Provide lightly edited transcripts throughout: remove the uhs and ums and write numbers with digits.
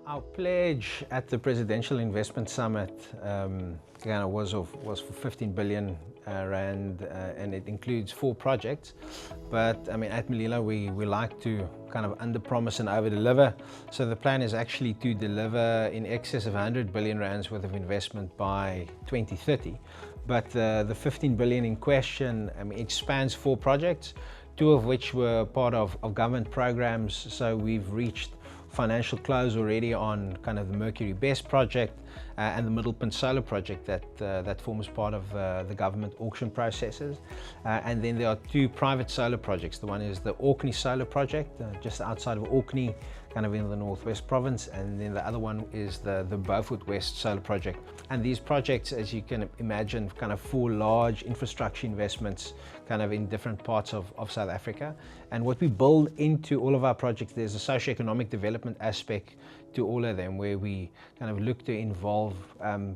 Our pledge at the Presidential Investment Summit was for 15 billion rand, and it includes 4 projects. But I mean, at Mulilo, we like to kind of under-promise and over-deliver. So the plan is actually to deliver in excess of 100 billion rands worth of investment by 2030. But the 15 billion in question, I mean, it spans 4 projects, 2 of which were part of government programs. So we've reached financial close already on kind of the Mercury BESS project and the Middelpunt Solar project that forms part of the government auction processes. And then there are 2 private solar projects. The one is the Orkney Solar project, just outside of Orkney, kind of in the Northwest Province, and then the other one is the Beaufort West Solar project. And these projects, as you can imagine, kind of 4 large infrastructure investments kind of in different parts of South Africa. And what we build into all of our projects, there's a socio-economic development aspect to all of them, where we kind of look to involve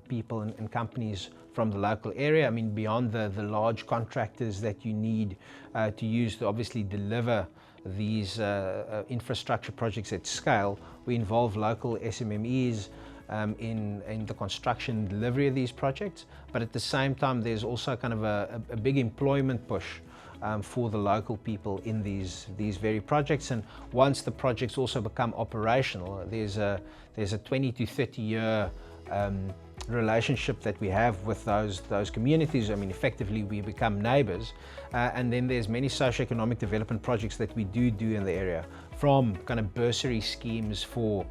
people and companies from the local area. I mean, beyond the large contractors that you need to use to obviously deliver these infrastructure projects at scale, we involve local SMMEs in the construction and delivery of these projects. But at the same time, there's also kind of a big employment push for the local people in these very projects. And once the projects also become operational, there's a 20 to 30 year relationship that we have with those communities. I mean, effectively we become neighbors, and then there's many socio-economic development projects that we do in the area, from kind of bursary schemes for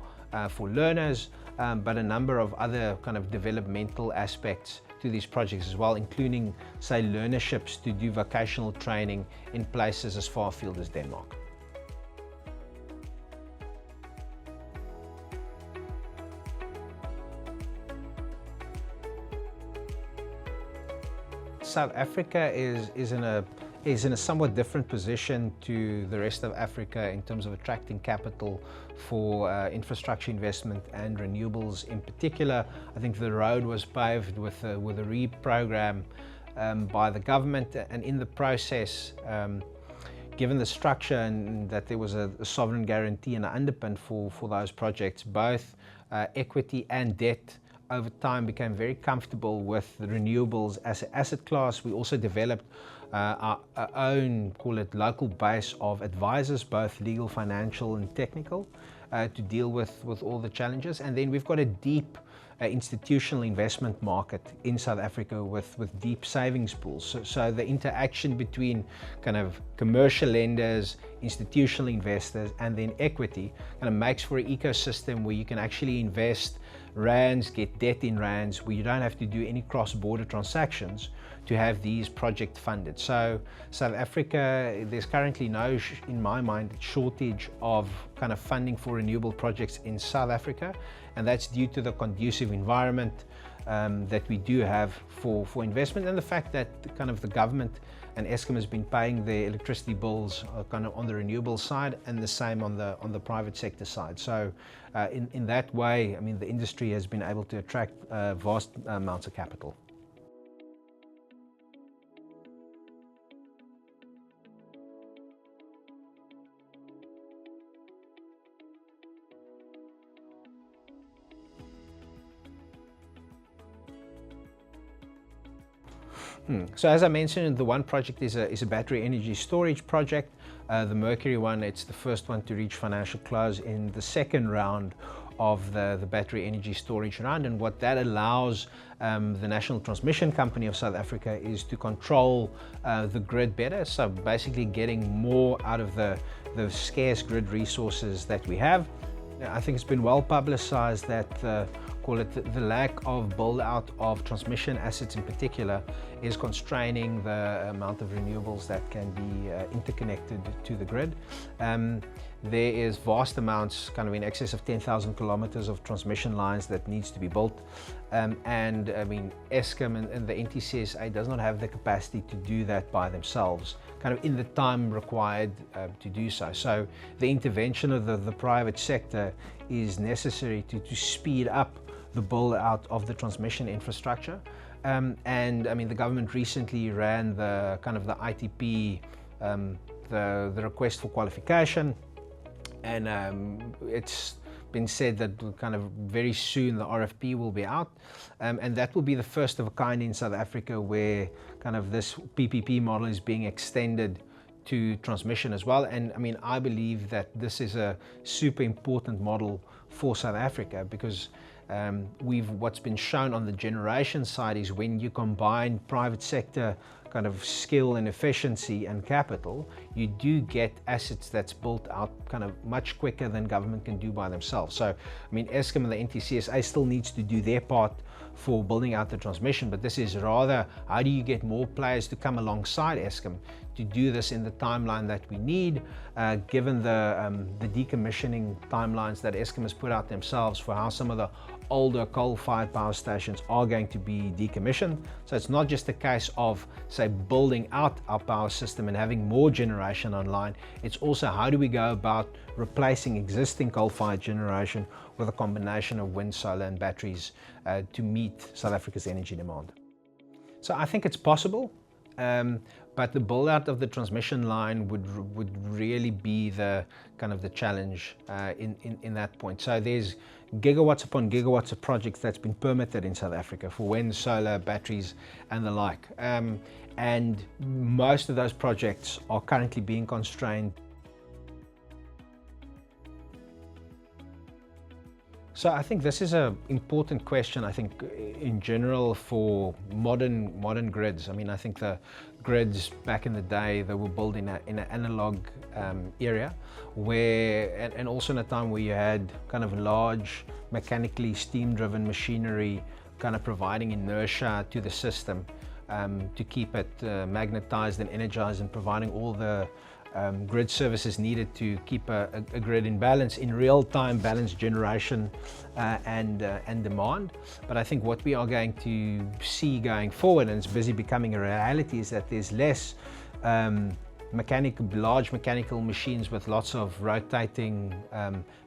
learners, but a number of other kind of developmental aspects to these projects as well, including, say, learnerships to do vocational training in places as far afield as Denmark. South Africa is in a somewhat different position to the rest of Africa in terms of attracting capital for infrastructure investment and renewables in particular. I think the road was paved with a REAP program by the government, and in the process, given the structure and that there was a sovereign guarantee and an underpin for those projects, both equity and debt over time became very comfortable with the renewables as an asset class. We also developed our own, call it, local base of advisors, both legal, financial and technical, to deal with all the challenges. And then we've got a deep institutional investment market in South Africa with deep savings pools. So the interaction between kind of commercial lenders, institutional investors, and then equity kind of makes for an ecosystem where you can actually invest rands, get debt in rands, where you don't have to do any cross-border transactions to have these projects funded. So South Africa, there's currently no, in my mind, shortage of kind of funding for renewable projects in South Africa, and that's due to the conducive environment that we do have for investment, and the fact that kind of the government and Eskom has been paying their electricity bills kind of on the renewable side, and the same on the private sector side. So in that way, I mean, the industry has been able to attract vast amounts of capital. So as I mentioned, the one project is a battery energy storage project. The Mercury one, it's the first one to reach financial close in the second round of the battery energy storage round. And what that allows the National Transmission Company of South Africa is to control the grid better. So basically getting more out of the scarce grid resources that we have. I think it's been well publicized that call it the lack of build out of transmission assets in particular is constraining the amount of renewables that can be interconnected to the grid. There is vast amounts, kind of in excess of 10,000 kilometers of transmission lines that needs to be built. And I mean, Eskom and the NTCSA does not have the capacity to do that by themselves, kind of in the time required to do so. So the intervention of the private sector is necessary to speed up the build out of the transmission infrastructure. And I mean, the government recently ran the kind of the ITP, the request for qualification, and it's been said that kind of very soon the RFP will be out, and that will be the first of a kind in South Africa where kind of this PPP model is being extended to transmission as well. And I mean, I believe that this is a super important model for South Africa, because what's been shown on the generation side is when you combine private sector kind of skill and efficiency and capital, you do get assets that's built out kind of much quicker than government can do by themselves. So, I mean, Eskom and the NTCSA still needs to do their part for building out the transmission, but this is rather, how do you get more players to come alongside Eskom to do this in the timeline that we need, given the decommissioning timelines that Eskom has put out themselves for how some of the older coal-fired power stations are going to be decommissioned. So it's not just a case of, say, building out our power system and having more generation online. It's also how do we go about replacing existing coal-fired generation with a combination of wind, solar and batteries to meet South Africa's energy demand. So I think it's possible, but the build out of the transmission line would really be the kind of the challenge in that point. So there's gigawatts upon gigawatts of projects that's been permitted in South Africa for wind, solar, batteries and the like. And most of those projects are currently being constrained. So I think this is an important question, I think, in general for modern grids. I mean, I think the grids back in the day, they were built in an analog area, where, and also in a time where you had kind of large mechanically steam-driven machinery kind of providing inertia to the system to keep it magnetized and energized and providing all the grid services needed to keep a grid in balance, in real-time balanced generation and demand. But I think what we are going to see going forward, and it's busy becoming a reality, is that there's less large mechanical machines with lots of rotating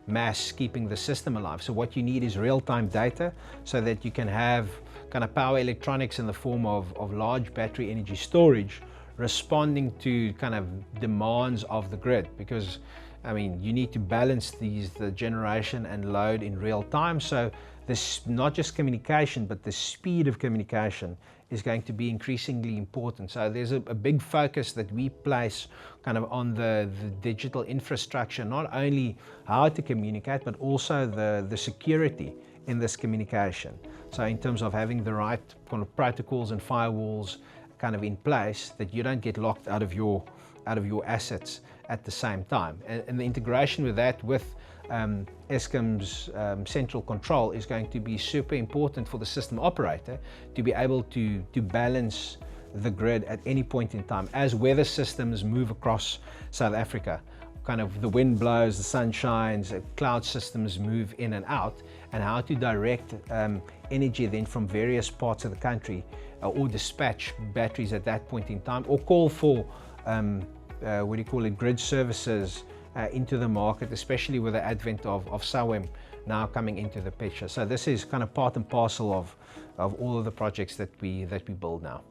mass keeping the system alive. So what you need is real-time data so that you can have kind of power electronics in the form of large battery energy storage responding to kind of demands of the grid, because I mean, you need to balance the generation and load in real time. So this, not just communication, but the speed of communication is going to be increasingly important. So there's a big focus that we place kind of on the digital infrastructure, not only how to communicate, but also the security in this communication. So in terms of having the right kind of protocols and firewalls kind of in place, that you don't get locked out of your assets at the same time. And the integration with that, with Eskom's central control, is going to be super important for the system operator to be able to balance the grid at any point in time as weather systems move across South Africa. Kind of the wind blows, the sun shines, cloud systems move in and out, and how to direct energy then from various parts of the country, or dispatch batteries at that point in time, or call for grid services into the market, especially with the advent of SAWEM now coming into the picture. So this is kind of part and parcel of all of the projects that we build now.